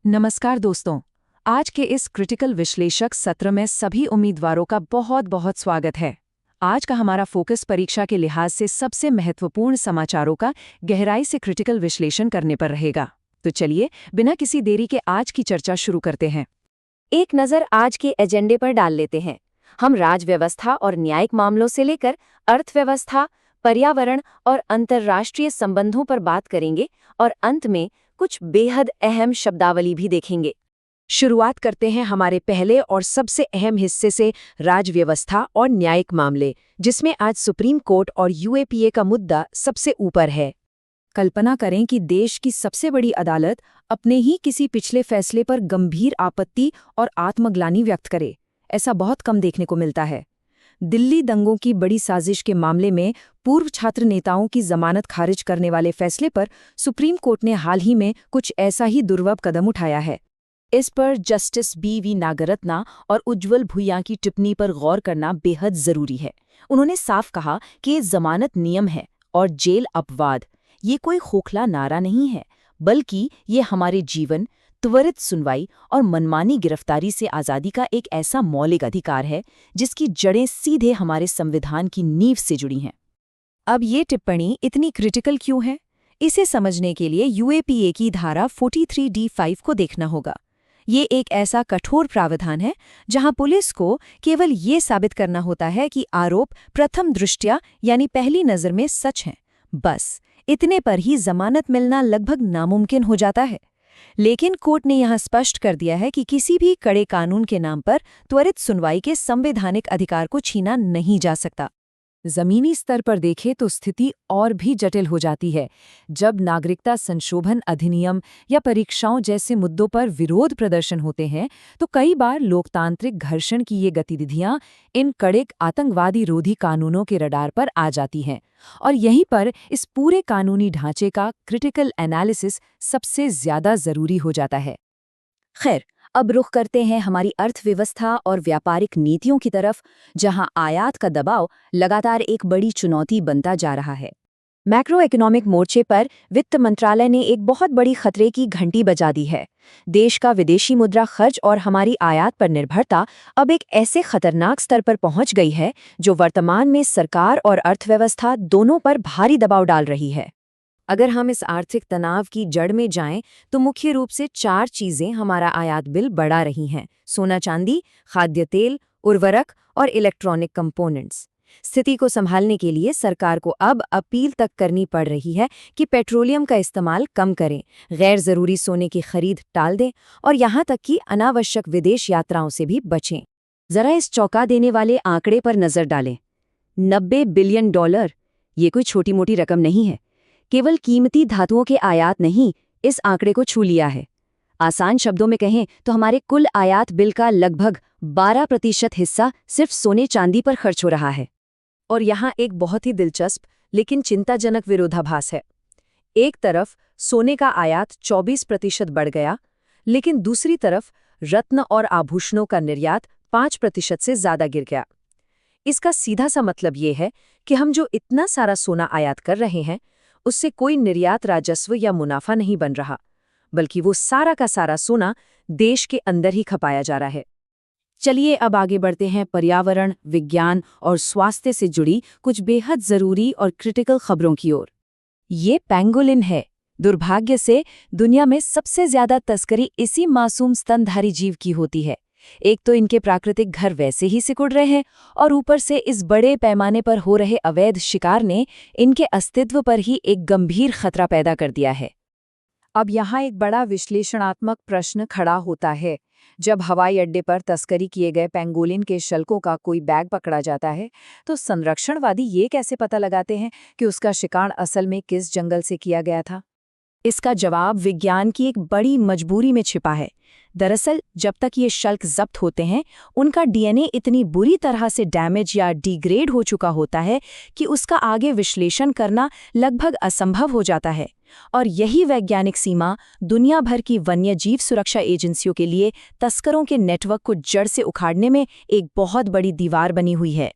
नमस्कार दोस्तों। आज के इस क्रिटिकल विश्लेषक सत्र में सभी उम्मीदवारों का बहुत बहुत स्वागत है। आज का हमारा फोकस परीक्षा के लिहाज से सबसे महत्वपूर्ण समाचारों का गहराई से क्रिटिकल विश्लेषण करने पर रहेगा। तो चलिए बिना किसी देरी के आज की चर्चा शुरू करते हैं। एक नज़र आज के एजेंडे पर डाल लेते हैं। हम राजव्यवस्था और न्यायिक मामलों से लेकर अर्थव्यवस्था, पर्यावरण और अंतर्राष्ट्रीय संबंधों पर बात करेंगे और अंत में कुछ बेहद अहम शब्दावली भी देखेंगे। शुरुआत करते हैं हमारे पहले और सबसे अहम हिस्से से, राजव्यवस्था और न्यायिक मामले, जिसमें आज सुप्रीम कोर्ट और यूएपीए का मुद्दा सबसे ऊपर है। कल्पना करें कि देश की सबसे बड़ी अदालत अपने ही किसी पिछले फैसले पर गंभीर आपत्ति और आत्मग्लानि व्यक्त करे। ऐसा बहुत कम देखने को मिलता है। दिल्ली दंगों की बड़ी साजिश के मामले में पूर्व छात्र नेताओं की जमानत खारिज करने वाले फैसले पर सुप्रीम कोर्ट ने हाल ही में कुछ ऐसा ही दुर्लभ कदम उठाया है। इस पर जस्टिस बी.वी. नागरत्ना और उज्ज्वल भुइयां की टिप्पणी पर गौर करना बेहद जरूरी है। उन्होंने साफ कहा कि ये जमानत नियम है और जेल अपवाद। ये कोई खोखला नारा नहीं है, बल्कि ये हमारे जीवन, त्वरित सुनवाई और मनमानी गिरफ्तारी से आज़ादी का एक ऐसा मौलिक अधिकार है जिसकी जड़ें सीधे हमारे संविधान की नींव से जुड़ी हैं। अब ये टिप्पणी इतनी क्रिटिकल क्यों है? इसे समझने के लिए यूएपीए की धारा 43D5 को देखना होगा। ये एक ऐसा कठोर प्रावधान है जहां पुलिस को केवल ये साबित करना होता है कि आरोप प्रथम दृष्टया यानी पहली नज़र में सच है। बस इतने पर ही जमानत मिलना लगभग नामुमकिन हो जाता है। लेकिन कोर्ट ने यहां स्पष्ट कर दिया है कि किसी भी कड़े कानून के नाम पर त्वरित सुनवाई के संवैधानिक अधिकार को छीना नहीं जा सकता। जमीनी स्तर पर देखें तो स्थिति और भी जटिल हो जाती है। जब नागरिकता संशोधन अधिनियम या परीक्षाओं जैसे मुद्दों पर विरोध प्रदर्शन होते हैं, तो कई बार लोकतांत्रिक घर्षण की ये गतिविधियां इन कड़े आतंकवादी रोधी कानूनों के रडार पर आ जाती हैं। और यहीं पर इस पूरे कानूनी ढांचे का क्रिटिकल एनालिसिस सबसे ज्यादा जरूरी हो जाता है। खैर, अब रुख करते हैं हमारी अर्थव्यवस्था और व्यापारिक नीतियों की तरफ, जहां आयात का दबाव लगातार एक बड़ी चुनौती बनता जा रहा है। मैक्रो इकोनॉमिक मोर्चे पर वित्त मंत्रालय ने एक बहुत बड़ी खतरे की घंटी बजा दी है। देश का विदेशी मुद्रा खर्च और हमारी आयात पर निर्भरता अब एक ऐसे खतरनाक स्तर पर पहुंच गई है जो वर्तमान में सरकार और अर्थव्यवस्था दोनों पर भारी दबाव डाल रही है। अगर हम इस आर्थिक तनाव की जड़ में जाएं, तो मुख्य रूप से 4 चीजें हमारा आयात बिल बढ़ा रही हैं: सोना चांदी, खाद्य तेल, उर्वरक और इलेक्ट्रॉनिक कंपोनेंट्स। स्थिति को संभालने के लिए सरकार को अब अपील तक करनी पड़ रही है कि पेट्रोलियम का इस्तेमाल कम करें, गैर जरूरी सोने की खरीद टाल दें और यहाँ तक कि अनावश्यक विदेश यात्राओं से भी बचें। जरा इस चौंका देने वाले आंकड़े पर नजर डालें। $90 बिलियन, ये कोई छोटी मोटी रकम नहीं है। केवल कीमती धातुओं के आयात नहीं इस आंकड़े को छू लिया है। आसान शब्दों में कहें तो हमारे कुल आयात बिल का लगभग 12% हिस्सा सिर्फ सोने चांदी पर खर्च हो रहा है। और यहाँ एक बहुत ही दिलचस्प लेकिन चिंताजनक विरोधाभास है। एक तरफ सोने का आयात 24% बढ़ गया, लेकिन दूसरी तरफ रत्न और आभूषणों का निर्यात 5% से ज्यादा गिर गया। इसका सीधा सा मतलब ये है कि हम जो इतना सारा सोना आयात कर रहे हैं, उससे कोई निर्यात राजस्व या मुनाफा नहीं बन रहा, बल्कि वो सारा का सारा सोना देश के अंदर ही खपाया जा रहा है। चलिए अब आगे बढ़ते हैं पर्यावरण, विज्ञान और स्वास्थ्य से जुड़ी कुछ बेहद जरूरी और क्रिटिकल खबरों की ओर। ये पेंगोलिन है। दुर्भाग्य से दुनिया में सबसे ज्यादा तस्करी इसी मासूम स्तनधारी जीव की होती है। एक तो इनके प्राकृतिक घर वैसे ही सिकुड़ रहे हैं और ऊपर से इस बड़े पैमाने पर हो रहे अवैध शिकार ने इनके अस्तित्व पर ही एक गंभीर खतरा पैदा कर दिया है। अब यहाँ एक बड़ा विश्लेषणात्मक प्रश्न खड़ा होता है। जब हवाई अड्डे पर तस्करी किए गए पेंगोलिन के शल्कों का कोई बैग पकड़ा जाता है, तो संरक्षणवादी ये कैसे पता लगाते हैं कि उसका शिकार असल में किस जंगल से किया गया था? इसका जवाब विज्ञान की एक बड़ी मजबूरी में छिपा है। दरअसल जब तक ये शल्क जब्त होते हैं, उनका डीएनए इतनी बुरी तरह से डैमेज या डिग्रेड हो चुका होता है कि उसका आगे विश्लेषण करना लगभग असंभव हो जाता है। और यही वैज्ञानिक सीमा दुनिया भर की वन्यजीव सुरक्षा एजेंसियों के लिए तस्करों के नेटवर्क को जड़ से उखाड़ने में एक बहुत बड़ी दीवार बनी हुई है।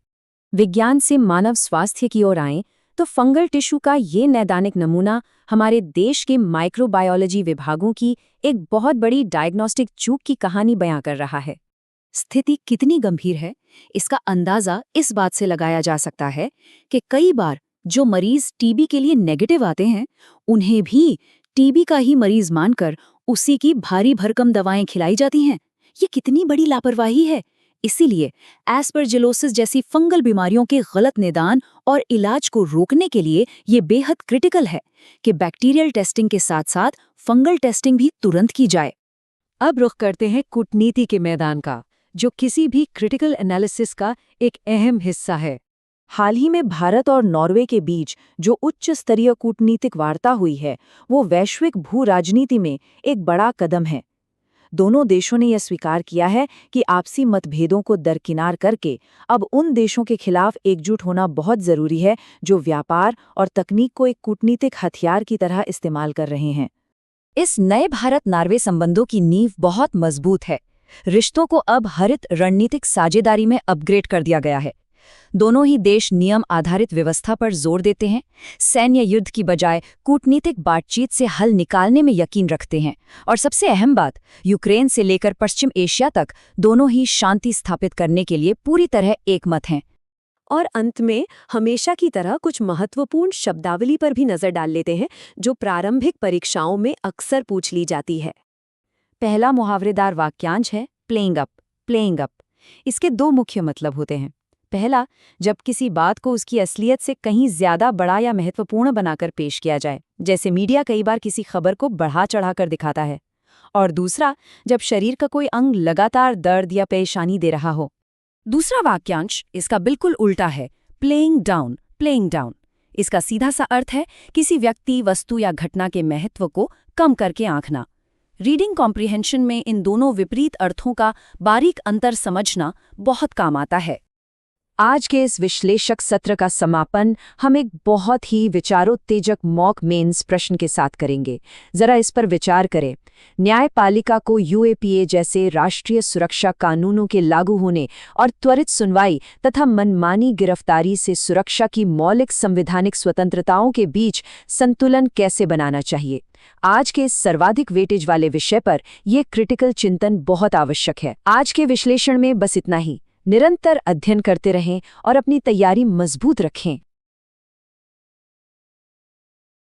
विज्ञान से मानव स्वास्थ्य की ओर आएं तो फंगल टिश्यू का ये नैदानिक नमूना हमारे देश के माइक्रोबायोलॉजी विभागों की एक बहुत बड़ी डायग्नोस्टिक चूक की कहानी बयां कर रहा है। स्थिति कितनी गंभीर है, इसका अंदाजा इस बात से लगाया जा सकता है कि कई बार जो मरीज टीबी के लिए नेगेटिव आते हैं, उन्हें भी टीबी का ही मरीज मानकर उसी की भारी भरकम दवाएं खिलाई जाती हैं। ये कितनी बड़ी लापरवाही है। इसीलिए एस्परजिलोसिस जैसी फंगल बीमारियों के गलत निदान और इलाज को रोकने के लिए ये बेहद क्रिटिकल है कि बैक्टीरियल टेस्टिंग के साथ साथ फंगल टेस्टिंग भी तुरंत की जाए। अब रुख करते हैं कूटनीति के मैदान का, जो किसी भी क्रिटिकल एनालिसिस का एक अहम हिस्सा है। हाल ही में भारत और नॉर्वे के बीच जो उच्च स्तरीय कूटनीतिक वार्ता हुई है, वो वैश्विक भू राजनीति में एक बड़ा कदम है। दोनों देशों ने यह स्वीकार किया है कि आपसी मतभेदों को दरकिनार करके अब उन देशों के खिलाफ एकजुट होना बहुत जरूरी है जो व्यापार और तकनीक को एक कूटनीतिक हथियार की तरह इस्तेमाल कर रहे हैं। इस नए भारत नॉर्वे संबंधों की नींव बहुत मजबूत है। रिश्तों को अब हरित रणनीतिक साझेदारी में अपग्रेड कर दिया गया है। दोनों ही देश नियम आधारित व्यवस्था पर जोर देते हैं, सैन्य युद्ध की बजाय कूटनीतिक बातचीत से हल निकालने में यकीन रखते हैं, और सबसे अहम बात, यूक्रेन से लेकर पश्चिम एशिया तक दोनों ही शांति स्थापित करने के लिए पूरी तरह एकमत हैं। और अंत में हमेशा की तरह कुछ महत्वपूर्ण शब्दावली पर भी नजर डाल लेते हैं, जो प्रारंभिक परीक्षाओं में अक्सर पूछ ली जाती है। पहला मुहावरेदार वाक्यांश है प्लेइंग अप। प्लेइंग अप, इसके दो मुख्य मतलब होते हैं। पहला, जब किसी बात को उसकी असलियत से कहीं ज्यादा बड़ा या महत्वपूर्ण बनाकर पेश किया जाए, जैसे मीडिया कई बार किसी खबर को बढ़ा चढ़ाकर दिखाता है। और दूसरा, जब शरीर का कोई अंग लगातार दर्द या परेशानी दे रहा हो। दूसरा वाक्यांश इसका बिल्कुल उल्टा है, प्लेइंग डाउन। प्लेइंग डाउन, इसका सीधा सा अर्थ है किसी व्यक्ति, वस्तु या घटना के महत्व को कम करके आंकना। रीडिंग कॉम्प्रिहेंशन में इन दोनों विपरीत अर्थों का बारीक अंतर समझना बहुत काम आता है। आज के इस विश्लेषक सत्र का समापन हम एक बहुत ही विचारोत्तेजक मॉक मेंस प्रश्न के साथ करेंगे। जरा इस पर विचार करें। न्यायपालिका को यूएपीए जैसे राष्ट्रीय सुरक्षा कानूनों के लागू होने और त्वरित सुनवाई तथा मनमानी गिरफ्तारी से सुरक्षा की मौलिक संवैधानिक स्वतंत्रताओं के बीच संतुलन कैसे बनाना चाहिए? आज के इस सर्वाधिक वेटेज वाले विषय पर यह क्रिटिकल चिंतन बहुत आवश्यक है। आज के विश्लेषण में बस इतना ही। निरंतर अध्ययन करते रहें और अपनी तैयारी मजबूत रखें।